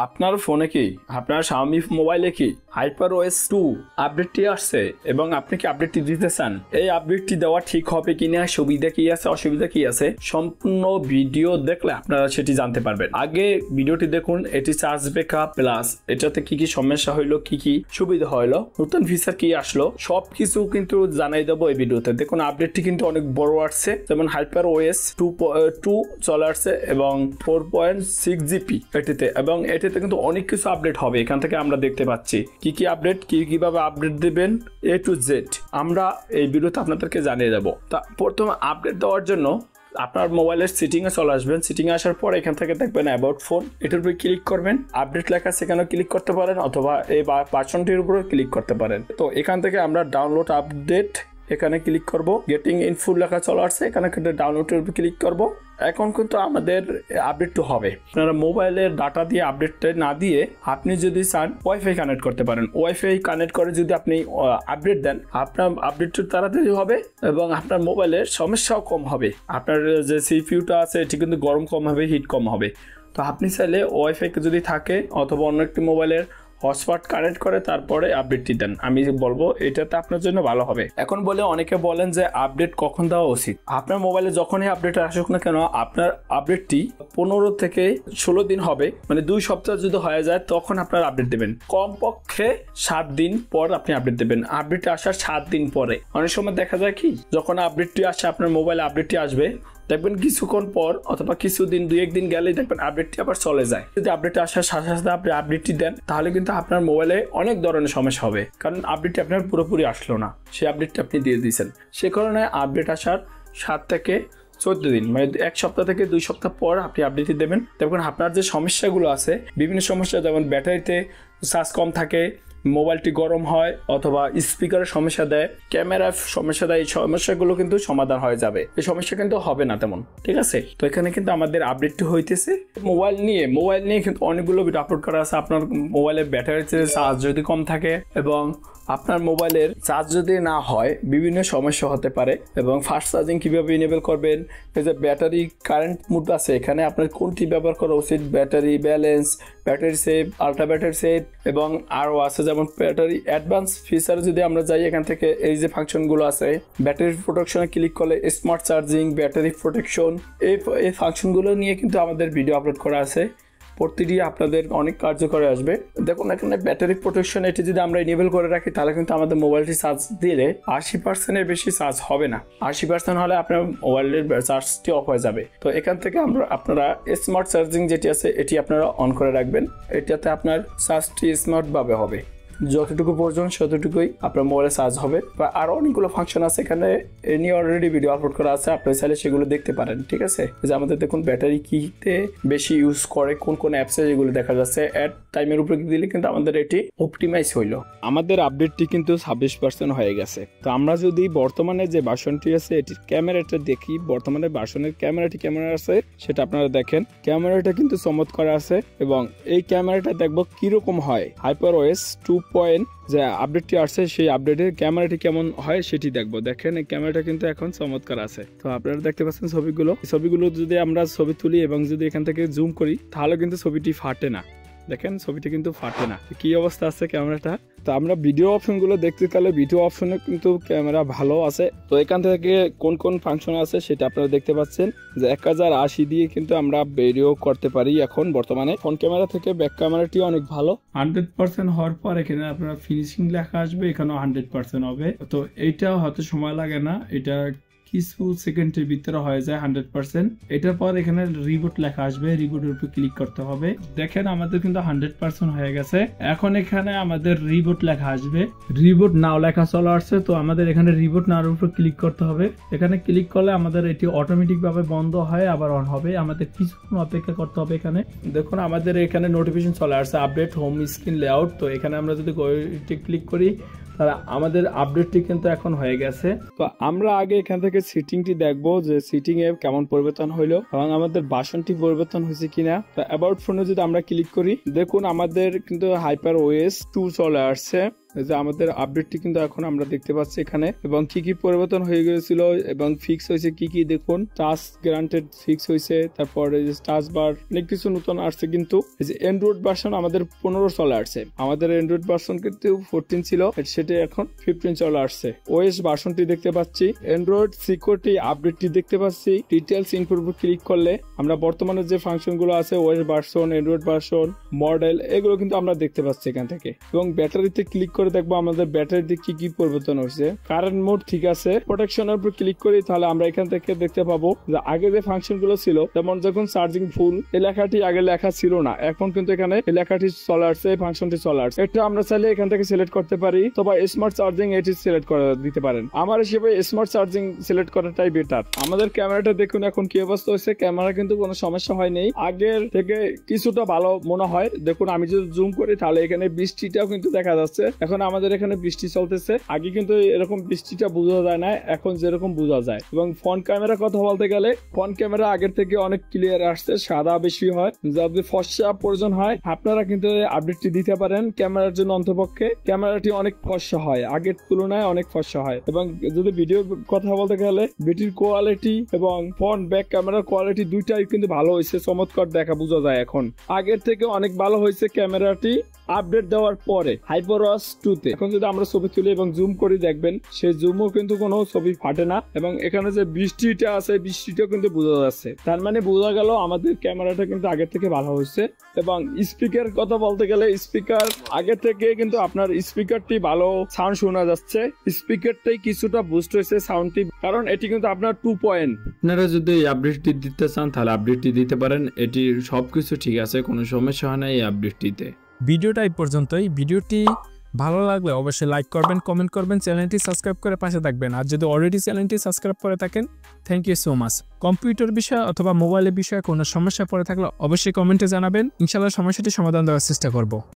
আপনার ফোনে কি আপনার Xiaomi মোবাইলে কি HyperOS 2 আপডেটটি আসছে এবং আপনি কি আপডেটটি দিতে চান? এই আপডেটটি দেওয়া ঠিক হবে কিনা, সুবিধা কি আছে অসুবিধা কি আছে, সম্পূর্ণ ভিডিও দেখলে আপনারা সেটি জানতে পারবেন। আগে ভিডিওটি দেখুন, এটি চার্জ ব্যাকআপ প্লাস এটাতে কি কি সমস্যা হইলো, কি কি সুবিধা হইলো, নতুন ফিচার কি আসলো, সবকিছু কিন্তু জানাই দেবো এই ভিডিওতে। দেখুন আপডেটটি কিন্তু অনেক বড় আসছে, যেমন HyperOS 2 চলে আসছে এবং 4.6 জিবি এটিতে, এবং এটিতে কিন্তু অনেক কিছু আপডেট হবে। এখান থেকে আমরা দেখতে পাচ্ছি কি কি আপডেট, কিভাবে আপডেট দিবেন A to Z আমরা এই ভিডিওতে আপনাদেরকে জানিয়ে দেবো। তা প্রথমে আপডেট দেওয়ার জন্য আপনার মোবাইলের সেটিংয়ে চলে আসবেন। সেটিংয়ে আসার পর এখান থেকে দেখবেন অ্যাবাউট ফোন, এটার উপরে ক্লিক করবেন। আপডেট লেখা সেখানেও ক্লিক করতে পারেন অথবা এই ভার্সনটির উপরে ক্লিক করতে পারেন। তো এখান থেকে আমরা ডাউনলোড আপডেট এখানে ক্লিক করব। গেটিং ইন ফুল লেখা চলে আসছে, এখানে ডাউনলোডের উপর ক্লিক করব। এখন কিন্তু আমাদের আপডেট হবে। আপনারা মোবাইলের ডাটা দিয়ে আপডেটটা না দিয়ে আপনি যদি চান ওয়াইফাই কানেক্ট করতে পারেন। ওয়াইফাই কানেক্ট করে যদি আপনি আপডেট দেন, আপনার আপডেটটা তাড়াতাড়ি হবে এবং আপনার মোবাইলের সমস্যাও কম হবে। আপনার যে সিপিইউটা আছে এটি কিন্তু গরম কম হবে, হিট কম হবে। তো আপনি চাইলে ওয়াইফাই যদি থাকে অথবা অন্য একটি মোবাইলের হটস্পট কানেক্ট করে তারপরে আপডেটটি দেন। আমি বলবো এটাতে আপনার জন্য ভালো হবে। এখন বলে অনেকে বলেন যে আপডেট কখন দেওয়া উচিত। আপনার মোবাইলে যখনই আপডেট আসুক না কেন, আপনার আপডেটটি 15 থেকে 16 দিন হবে, মানে 2 সপ্তাহ যদি হয়ে যায় তখন আপনার আপডেট দেবেন। কমপক্ষে 7 দিন পর আপনি আপডেট দেবেন। আপডেট আসার 7 দিন পরে। অনেক সময় দেখা যায় কি, যখন আপডেটটি আসে আপনার মোবাইলে আপডেটটি আসবে, দেখবেন কিছুক্ষণ পর অথবা কিছুদিন 2-1 দিন গেলেই দেখবেন আপডেটটি আবার চলে যায়। যদি আপডেট আসার সাথে সাথে আপনি আপডেটটি দেন তাহলে কিন্তু আপনার মোবাইলে অনেক ধরনের সমস্যা হবে, কারণ আপডেটটি আপনার পুরোপুরি আসলো না, সেই আপডেটটি আপনি দিয়ে দিয়েছেন। সে কারণে আপডেট আসার 7 থেকে 14 দিন, মানে 1 সপ্তাহ থেকে 2 সপ্তাহ পর আপনি আপডেটটি দেবেন। দেখুন আপনার যে সমস্যাগুলো আছে, বিভিন্ন সমস্যা, যেমন ব্যাটারিতে চার্জ কম থাকে, মোবাইলটি গরম হয় অথবা স্পিকারের সমস্যা দেয়, ক্যামেরার সমস্যা দেয়, এই সমস্যাগুলো কিন্তু সমাধান হয়ে যাবে। এই সমস্যা কিন্তু হবে না তেমন, ঠিক আছে? তো এখানে কিন্তু আমাদের আপডেটটি হইতেছে। মোবাইল নিয়ে কিন্তু অনেকগুলো ভিডিও আপলোড করা আছে। আপনার মোবাইলের ব্যাটারিতে চার্জ যদি কম থাকে এবং আপনার মোবাইলের চার্জ যদি না হয় বিভিন্ন সমস্যা হতে পারে, এবং ফাস্ট চার্জিং কীভাবে ইনেবল করবেন, এই যে ব্যাটারি কারেন্ট মোড আছে এখানে আপনার কোনটি ব্যবহার করা উচিত, battery balance, battery save, ultra battery save, এবং আরও আছে যেমন ব্যাটারি অ্যাডভান্স ফিচার। যদি আমরা যাই এখান থেকে এই যে ফাংশনগুলো আছে, ব্যাটারি প্রোটেকশনে ক্লিক করলে স্মার্ট চার্জিং, ব্যাটারি প্রোটেকশন, এই ফাংশনগুলো নিয়ে কিন্তু আমাদের ভিডিও আপলোড করা আছে। প্রতিটি আপনাদের অনেক কার্যকরী আসবে। দেখুন এখানে ব্যাটারি প্রোটেকশন, এটি যদি আমরা ইনেবল করে রাখি তাহলে কিন্তু আমাদের মোবাইলটি চার্জ দিলে 80%-এর বেশি চার্জ হবে না। 80% হলে আপনার মোবাইলের চার্জটি অফ হয়ে যাবে। তো এখান থেকে আপনারা স্মার্ট চার্জিং যেটি আছে এটি আপনারা অন করে রাখবেন। এটাতে আপনার চার্জটি স্মার্টভাবে হবে, যতটুকু প্রয়োজন ততটুকুই আপনার মোবাইলে চার্জ হবে। বা আরও অনেকগুলো ফাংশন আছে এখানে, এ নিয়ে অলরেডি ভিডিও আপলোড করা আছে, আপনি চাইলে সেগুলো দেখতে পারেন, ঠিক আছে? যে আমাদের দেখুন ব্যাটারি কিতে বেশি ইউজ করে, কোন কোন অ্যাপসে যেগুলো দেখা যাচ্ছে, অ্যাট টাইমের উপরে দিলে কিন্তু আমাদের এটি অপটিমাইজ হইলো। আমাদের আপডেটটি কিন্তু 26% হয়ে গেছে। তো আমরা যদি বর্তমানে যে ভার্সনটি আছে এটির ক্যামেরাটা দেখি, বর্তমানে ভার্সনের ক্যামেরাটি কেমন আছে সেটা আপনারা দেখেন। ক্যামেরাটা কিন্তু চমৎকার আছে এবং এই ক্যামেরাটা দেখবো কিরকম হয়। HyperOS 2 যে আপডেটটি আসছে সেই আপডেটের ক্যামেরাটি কেমন হয় সেটি দেখবো। দেখেন এই ক্যামেরাটা কিন্তু এখন চমৎকার আছে। তো আপনারা দেখতে পাচ্ছেন ছবিগুলো যদি আমরা ছবি তুলি এবং যদি এখান থেকে জুম করি তাহলে কিন্তু ছবিটি ফাটে না। দেখেন ছবিটি কিন্তু ফাটে না। কি অবস্থা আছে ক্যামেরাটা। তো আমরা ভিডিও অপশনগুলো দেখতে গেলে ভিডিও অপশনে কিন্তু ক্যামেরা ভালো আছে। তো এখান থেকে কোন কোন ফাংশন আছে সেটা আপনারা দেখতে পাচ্ছেন যে 1080 দিয়ে কিন্তু আমরা ভিডিও করতে পারি এখন বর্তমানে। ফ্রন্ট ক্যামেরা থেকে ব্যাক ক্যামেরাটি অনেক ভালো। 100% হওয়ার পর এখানে আপনারা ফিনিশিং লেখা আসবে, এখানেও 100% হবে। তো এইটাও হয়তো সময় লাগে না, এটা কিছু সেকেন্ডের ভিতরে হয়ে যায় 100%। এটার পর এখানে রিবুট লেখা আসবে, রিবুটের উপর ক্লিক করতে হবে। দেখেন আমাদের কিন্তু 100% হয়ে গেছে। এখন এখানে আমাদের রিবুট লেখা আসবে, রিবুট নাও লেখা চলে আসছে। তো আমাদের এখানে রিবুট নাওর উপর ক্লিক করতে হবে। এখানে ক্লিক করলে আমাদের এটি অটোমেটিক ভাবে বন্ধ হয় আবার অন হবে। আমাদের কিছুক্ষণ অপেক্ষা করতে হবে। এখানে দেখুন আমাদের এখানে নোটিফিকেশন চলে আসছে আপডেট হোম স্ক্রিন লেআউট। তো এখানে আমরা যদি ক্লিক করি তাহলে আমাদের আপডেটটি কিন্তু এখন হয়ে গেছে। তো আমরা আগে এখান থেকে সিটিংটি দেখবো যে সিটিং এ কেমন পরিবর্তন হইলো এবং আমাদের ভার্সনটি পরিবর্তন হয়েছে কিনা। তো অ্যাবাউট ফোনে যদি আমরা ক্লিক করি, দেখুন আমাদের কিন্তু HyperOS 2 চলে আসছে। যে আমাদের আপডেটটি কিন্তু এখন আমরা দেখতে পাচ্ছি এখানে, এবং কি কি পরিবর্তন হয়ে গিয়েছিল এবং ফিক্স হয়েছে কি কি দেখুন। টাচ গ্রান্টেড ফিক্স হয়েছে, তারপরে টাচ বার অনেক কিছু নতুন আসছে। কিন্তু এই যে অ্যান্ড্রয়েড ভার্সন আমাদের 15 চলে আসছে, আমাদের অ্যান্ড্রয়েড ভার্সন কিন্তু 14 ছিল, সেটা এখন 15 চলে আসছে। ওএস ভার্সনটি দেখতে পাচ্ছি, অ্যান্ড্রয়েড সিকিউরিটি আপডেটটি দেখতে পাচ্ছি। ডিটেলস ইনফোর উপর ক্লিক করলে আমরা বর্তমানে যে ফাংশন গুলো আছে, OS version, Android version, model, এগুলো কিন্তু আমরা দেখতে পাচ্ছি এখান থেকে। এবং ব্যাটারিতে ক্লিক করে দেখবো আমাদের ব্যাটারিতে কি কি পরিবর্তন হয়েছে। কারেন্ট মোড ঠিক আছে, প্রোটেকশনের উপর ক্লিক করি তাহলে আমরা এখান থেকে দেখতে পাবো যে আগে যে ফাংশন গুলো ছিল, যেমন যখন চার্জিং ফুল এই লেখাটি আগে লেখা ছিল না, এখন কিন্তু এখানে এই লেখাটি চলে আসছে, এই ফাংশনটি চলে আসছে। এটা আমরা চাইলে এখান থেকে সিলেক্ট করতে পারি, তবে স্মার্ট চার্জিং এটি সিলেক্ট করে দিতে পারেন। আমার হিসেবে স্মার্ট চার্জিং সিলেক্ট করাটাই বেটার। আমাদের ক্যামেরাটা দেখুন এখন কি অবস্থা হয়েছে, ক্যামেরা কিন্তু কোনো সমস্যা হয়নি, আগের থেকে কিছুটা ভালো মনে হয়। দেখুন আমি যদি জুম করি তাহলে এখানে বৃষ্টিটাও কিন্তু দেখা যাচ্ছে। এখন আমাদের এখানে বৃষ্টি চলতেছে, আগে কিন্তু এরকম বৃষ্টিটা বোঝা যায় না, এখন যেরকম বোঝা যায়। এবং ফ্রন্ট ক্যামেরা কথা বলতে গেলে ফ্রন্ট ক্যামেরা আগের থেকে অনেক ক্লিয়ার আসছে, সাদা বেশি হয়। যদি ফর্সা প্রয়োজন হয় আপনারা কিন্তু আপডেটটি দিতে পারেন ক্যামেরার জন্য। অন্তপক্ষে ক্যামেরাটি অনেক ফর্সা হয়, আগের তুলনায় অনেক ফর্সা হয়। এবং যদি ভিডিও কথা বলতে গেলে ভিডিওর কোয়ালিটি এবং ফ্রন্ট ব্যাক ক্যামেরার কোয়ালিটি দুইটাই কিন্তু ভালো হয়েছে, চমৎকার দেখা বোঝা যায়। এখন আগের থেকে অনেক ভালো হয়েছে ক্যামেরাটি আপডেট দেওয়ার পরে HyperOS 2 তে। এখন যদি আমরা ছবি তুলি এবং জুম করি দেখবেন সেই জুমও কিন্তু কোনো ছবি ফাটে না, এবং এখানে যে বৃষ্টিটা আছে বৃষ্টিটাও কিন্তু বোঝা যাচ্ছে। তার মানে বোঝা গেল আমাদের ক্যামেরাটা কিন্তু আগের থেকে ভালো হয়েছে। এবং স্পিকার কথা বলতে গেলে স্পিকার আগের থেকে কিন্তু আপনার স্পিকারটি ভালো সাউন্ড শোনা যাচ্ছে, স্পিকারটাই কিছুটা বুস্ট হয়েছে সাউন্ডটি, কারণ এটি কিন্তু আপনার 2 পয়েন্ট। আপনারা যদি এই আপডেটটি দিতে চান তাহলে আপডেটটি দিতে পারেন, এটি সবকিছু ঠিক আছে, কোনো সমস্যা হয় না এই আপডেটটিতে। ভিডিওটা এই পর্যন্তই। ভিডিওটি ভালো লাগলে অবশ্যই লাইক করবেন, কমেন্ট করবেন, চ্যানেলটি সাবস্ক্রাইব করে পাশে থাকবেন। আর যদি অলরেডি চ্যানেলটি সাবস্ক্রাইব করে থাকেন, thank you so much. Computer বিষয় অথবা মোবাইলের বিষয়ে কোনো সমস্যা পড়ে থাকলে অবশ্যই কমেন্টে জানাবেন, ইনশাআল্লাহ সমস্যাটি সমাধান দেওয়ার চেষ্টা করব।